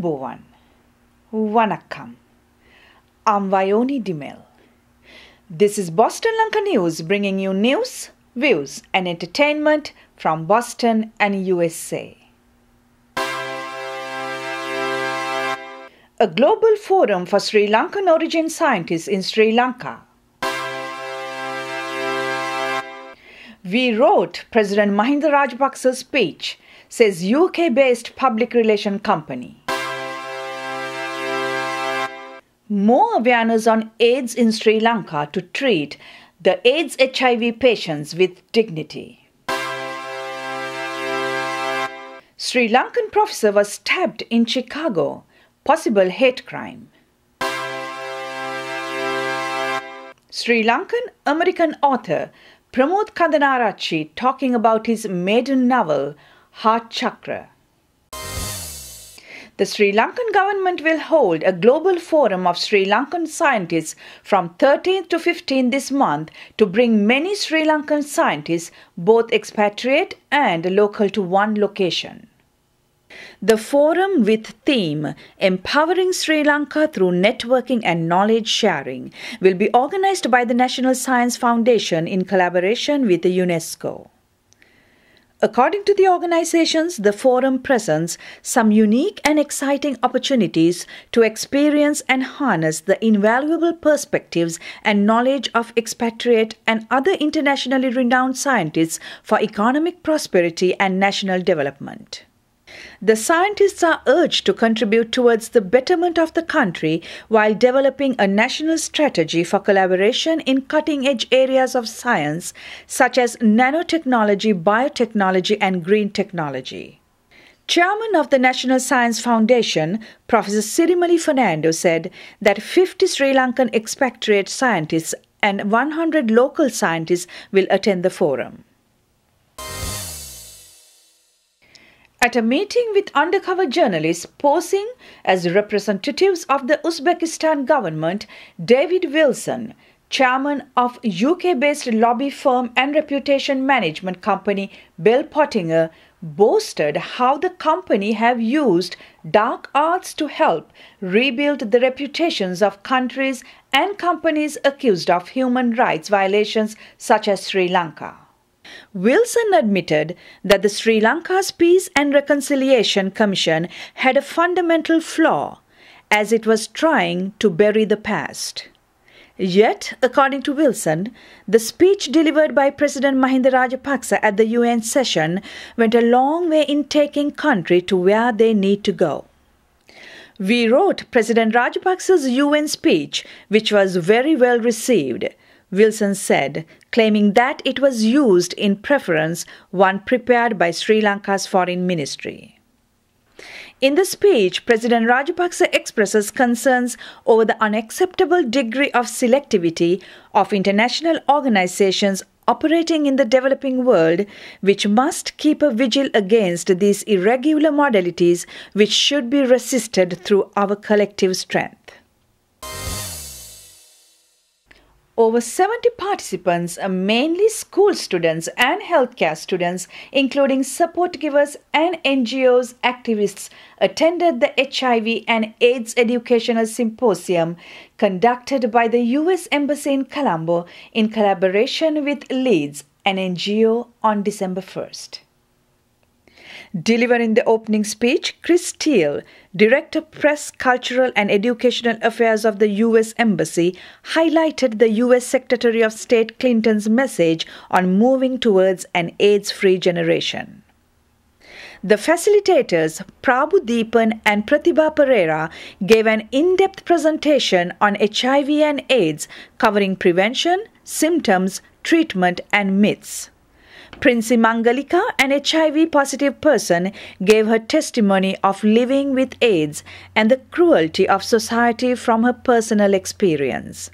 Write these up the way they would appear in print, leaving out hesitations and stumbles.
Ayubowan. Vanakkam. I'm Vayoni Dimel. This is Boston Lankan News, bringing you news, views and entertainment from Boston and USA. A global forum for Sri Lankan origin scientists in Sri Lanka. We wrote President Mahinda Rajapaksa's speech, says UK-based public relation company. More awareness on AIDS in Sri Lanka to treat the AIDS HIV patients with dignity. Sri Lankan professor was stabbed in Chicago. Possible hate crime. Sri Lankan American author Pramod Kandanarachchi talking about his maiden novel, Heart Chakra. The Sri Lankan government will hold a global forum of Sri Lankan scientists from 13th to 15th this month to bring many Sri Lankan scientists, both expatriate and local, to one location. The forum, with theme Empowering Sri Lanka Through Networking and Knowledge Sharing, will be organized by the National Science Foundation in collaboration with the UNESCO. According to the organizations, the forum presents some unique and exciting opportunities to experience and harness the invaluable perspectives and knowledge of expatriate and other internationally renowned scientists for economic prosperity and national development. The scientists are urged to contribute towards the betterment of the country while developing a national strategy for collaboration in cutting-edge areas of science such as nanotechnology, biotechnology and green technology. Chairman of the National Science Foundation, Professor Sirimali Fernando, said that 50 Sri Lankan expatriate scientists and 100 local scientists will attend the forum. At a meeting with undercover journalists posing as representatives of the Uzbekistan government, David Wilson, chairman of UK-based lobby firm and reputation management company Bell Pottinger, boasted how the company have used dark arts to help rebuild the reputations of countries and companies accused of human rights violations such as Sri Lanka. Wilson admitted that the Sri Lanka's Peace and Reconciliation Commission had a fundamental flaw, as it was trying to bury the past. Yet, according to Wilson, the speech delivered by President Mahinda Rajapaksa at the UN session went a long way in taking country to where they need to go. We wrote President Rajapaksa's UN speech, which was very well received, Wilson said, claiming that it was used in preference one prepared by Sri Lanka's foreign ministry. In the speech, President Rajapaksa expresses concerns over the unacceptable degree of selectivity of international organizations operating in the developing world, which must keep a vigil against these irregular modalities, which should be resisted through our collective strength. Over 70 participants, mainly school students and healthcare students, including support givers and NGOs activists, attended the HIV and AIDS Educational Symposium conducted by the US Embassy in Colombo in collaboration with Leeds, an NGO, on December 1st. Delivering the opening speech, Chris Steele, Director Press, Cultural and Educational Affairs of the U.S. Embassy, highlighted the U.S. Secretary of State Clinton's message on moving towards an AIDS-free generation. The facilitators, Prabhu Deepan and Pratibha Pereira, gave an in-depth presentation on HIV and AIDS, covering prevention, symptoms, treatment and myths. Princy Mangalika, an HIV-positive person, gave her testimony of living with AIDS and the cruelty of society from her personal experience.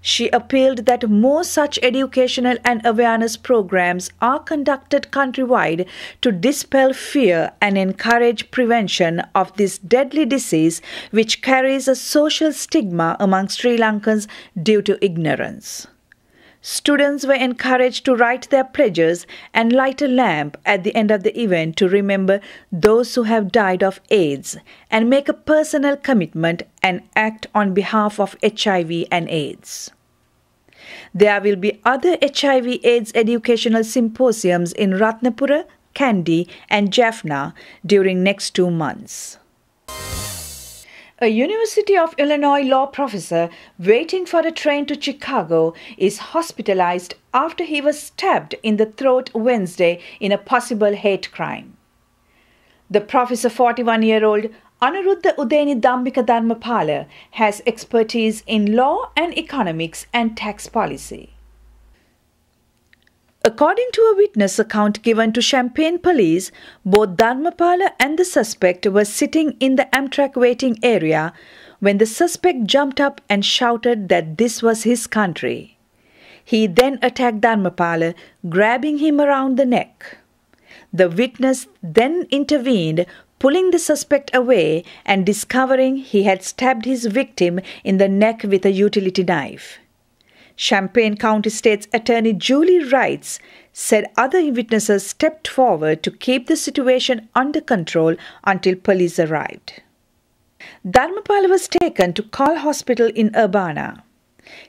She appealed that more such educational and awareness programs are conducted countrywide to dispel fear and encourage prevention of this deadly disease, which carries a social stigma among Sri Lankans due to ignorance. Students were encouraged to write their pledges and light a lamp at the end of the event to remember those who have died of AIDS and make a personal commitment and act on behalf of HIV and AIDS. There will be other HIV/AIDS educational symposiums in Ratnapura, Kandy, and Jaffna during next 2 months. A University of Illinois law professor waiting for a train to Chicago is hospitalized after he was stabbed in the throat Wednesday in a possible hate crime. The professor, 41-year-old Anuruddha Udeni Dhammika Dharmapala, has expertise in law and economics and tax policy. According to a witness account given to Champaign police, both Dharmapala and the suspect were sitting in the Amtrak waiting area when the suspect jumped up and shouted that this was his country. He then attacked Dharmapala, grabbing him around the neck. The witness then intervened, pulling the suspect away and discovering he had stabbed his victim in the neck with a utility knife. Champaign County State's Attorney Julie Wrights said other witnesses stepped forward to keep the situation under control until police arrived. Dharmapala was taken to Carl Hospital in Urbana.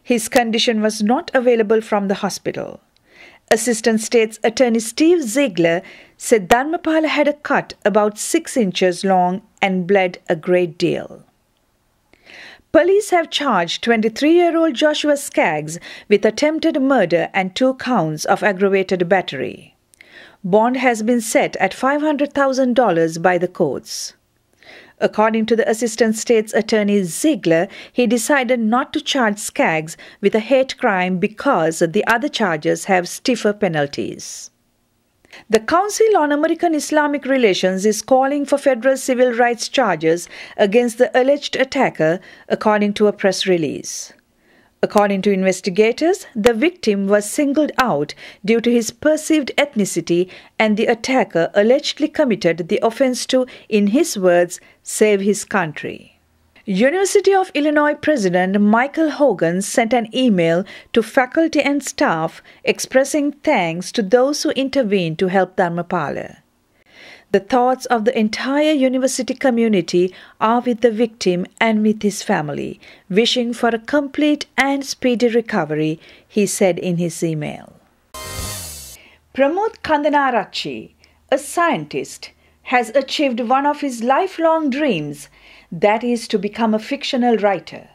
His condition was not available from the hospital. Assistant State's Attorney Steve Ziegler said Dharmapala had a cut about 6 inches long and bled a great deal. Police have charged 23-year-old Joshua Skaggs with attempted murder and 2 counts of aggravated battery. Bond has been set at $500,000 by the courts. According to the Assistant State's Attorney Ziegler, he decided not to charge Skaggs with a hate crime because the other charges have stiffer penalties. The Council on American Islamic Relations is calling for federal civil rights charges against the alleged attacker, according to a press release. According to investigators, the victim was singled out due to his perceived ethnicity, and the attacker allegedly committed the offense to, in his words, save his country. University of Illinois President Michael Hogan sent an email to faculty and staff expressing thanks to those who intervened to help Dharmapala. The thoughts of the entire university community are with the victim and with his family, wishing for a complete and speedy recovery, he said in his email. Pramod Kandanarachchi, a scientist, has achieved one of his lifelong dreams, that is to become a fictional writer.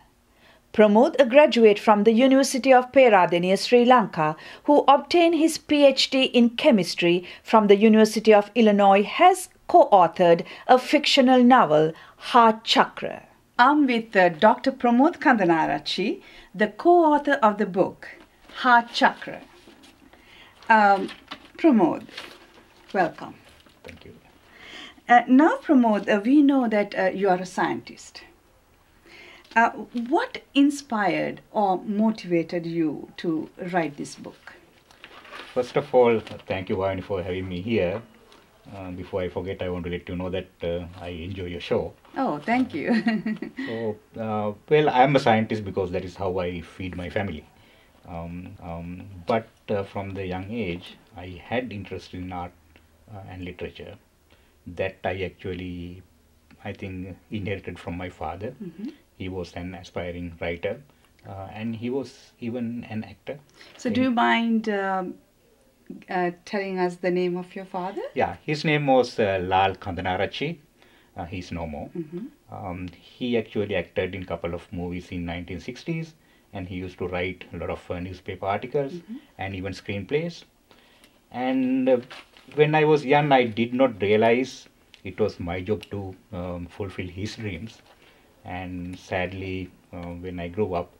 Pramod, a graduate from the University of Peradeniya, Sri Lanka, who obtained his PhD in chemistry from the University of Illinois, has co-authored a fictional novel, Heart Chakra. I'm with Dr. Pramod Kandanarachchi, the co-author of the book, Heart Chakra. Pramod, welcome. Thank you. Now, Pramod, we know that you are a scientist. What inspired or motivated you to write this book? First of all, thank you, Vani, for having me here. Before I forget, I want to let you know that I enjoy your show. Oh, thank you. Well, I'm a scientist because that is how I feed my family. But from the young age, I had interest in art and literature that I think, inherited from my father. Mm-hmm. He was an aspiring writer and he was even an actor. So do you mind telling us the name of your father? Yeah, his name was Lankan Kandanarachchi. He's no more. Mm-hmm. He actually acted in a couple of movies in 1960s, and he used to write a lot of newspaper articles Mm-hmm. and even screenplays. And when I was young, I did not realize it was my job to fulfill his dreams. And sadly, when I grew up,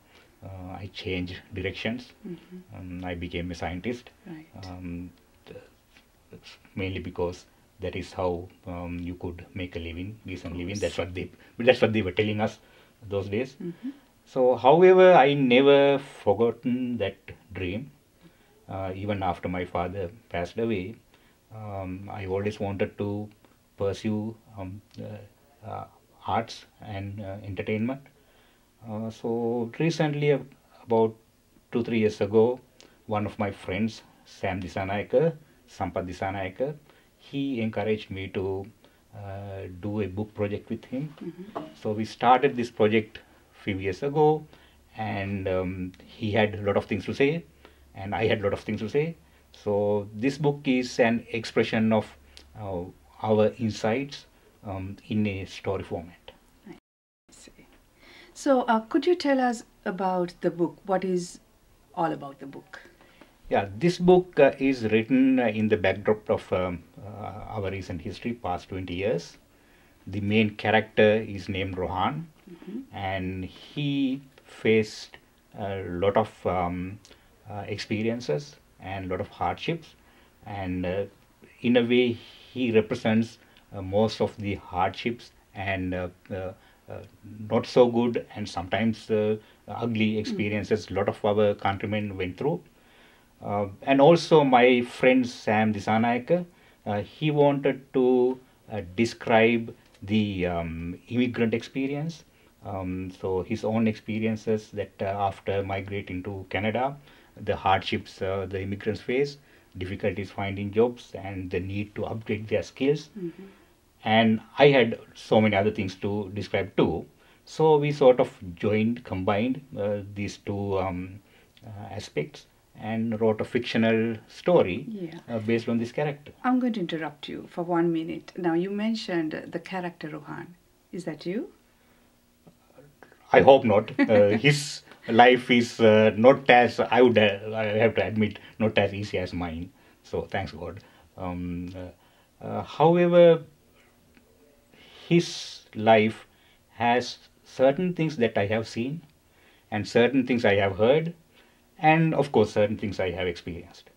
I changed directions. Mm-hmm. I became a scientist. Right. Mainly because that is how you could make a living, decent living. That's what they were telling us those days. Mm-hmm. So, however, I never forgotten that dream. Even after my father passed away, I always wanted to pursue arts and entertainment. So recently, about 2-3 years ago, one of my friends, Sam Disanayake, Sampath Disanayake, he encouraged me to do a book project with him. So we started this project a few years ago, and he had a lot of things to say, and I had a lot of things to say. So this book is an expression of our insights in a story format. I see. So could you tell us about the book? What is all about the book? Yeah, this book is written in the backdrop of our recent history, past 20 years. The main character is named Rohan, and he faced a lot of experiences and a lot of hardships, and in a way he represents most of the hardships and not so good and sometimes ugly experiences a lot of our countrymen went through. And also my friend Sam Disanayake, he wanted to describe the immigrant experience. So his own experiences that after migrating to Canada, the hardships the immigrants face, difficulties finding jobs, and the need to upgrade their skills. And I had so many other things to describe too. So we sort of combined these two aspects and wrote a fictional story based on this character. I'm going to interrupt you for 1 minute. Now, you mentioned the character Rohan. Is that you? I hope not. His life is not as, I have to admit, not as easy as mine. So thanks God. However, his life has certain things that I have seen and certain things I have heard, and of course certain things I have experienced.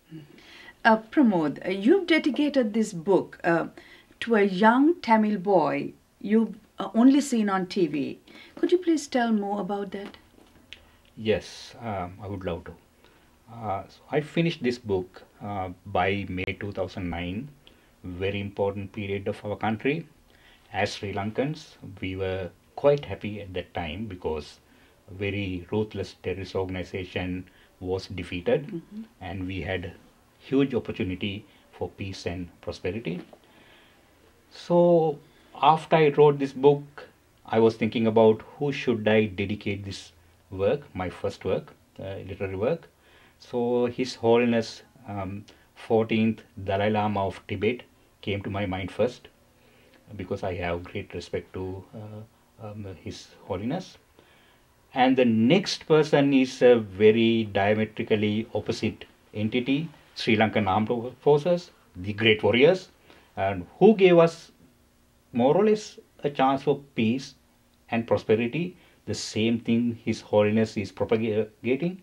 Pramod, you've dedicated this book to a young Tamil boy you've only seen on TV. Could you please tell more about that? Yes, I would love to. So I finished this book by May 2009, very important period of our country. As Sri Lankans, we were quite happy at that time because a very ruthless terrorist organization was defeated, and we had huge opportunity for peace and prosperity. So after I wrote this book, I was thinking about who should I dedicate this work, my first work, literary work. So His Holiness 14th Dalai Lama of Tibet came to my mind first, because I have great respect to His Holiness. And the next person is a very diametrically opposite entity, Sri Lankan Armed Forces, the great warriors, and who gave us more or less a chance for peace and prosperity, the same thing His Holiness is propagating.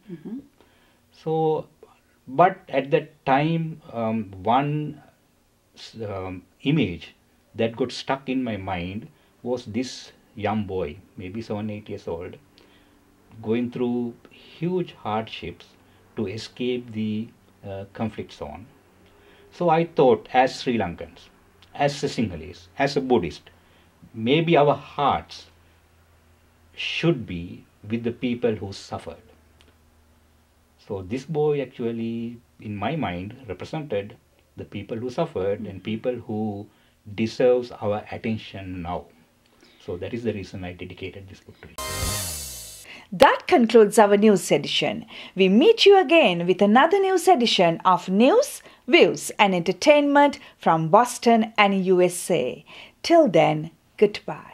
So, but at that time, one image that got stuck in my mind was this young boy, maybe 7, 8 years old, going through huge hardships to escape the conflict zone. So I thought, as Sri Lankans, as a Sinhalese, as a Buddhist, maybe our hearts should be with the people who suffered. So this boy actually, in my mind, represented the people who suffered and people who deserves our attention now. So that is the reason I dedicated this book to him. That concludes our news edition. We meet you again with another news edition of News, Views and Entertainment from Boston and USA. Till then, goodbye.